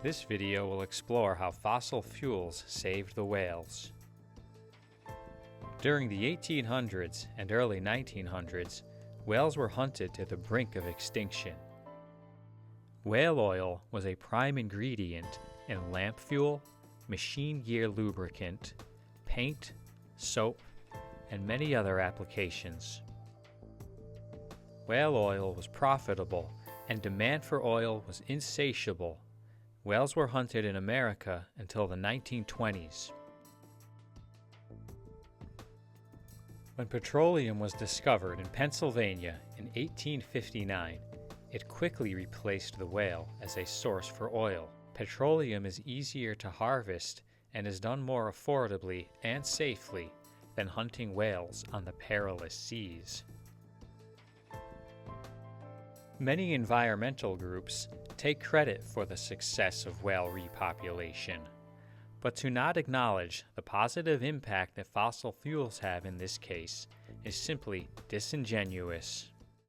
This video will explore how fossil fuels saved the whales. During the 1800s and early 1900s, whales were hunted to the brink of extinction. Whale oil was a prime ingredient in lamp fuel, machine gear lubricant, paint, soap, and many other applications. Whale oil was profitable, and demand for oil was insatiable. Whales were hunted in America until the 1920s. When petroleum was discovered in Pennsylvania in 1859, it quickly replaced the whale as a source for oil. Petroleum is easier to harvest and is done more affordably and safely than hunting whales on the perilous seas. Many environmental groups take credit for the success of whale repopulation, but to not acknowledge the positive impact that fossil fuels have in this case is simply disingenuous.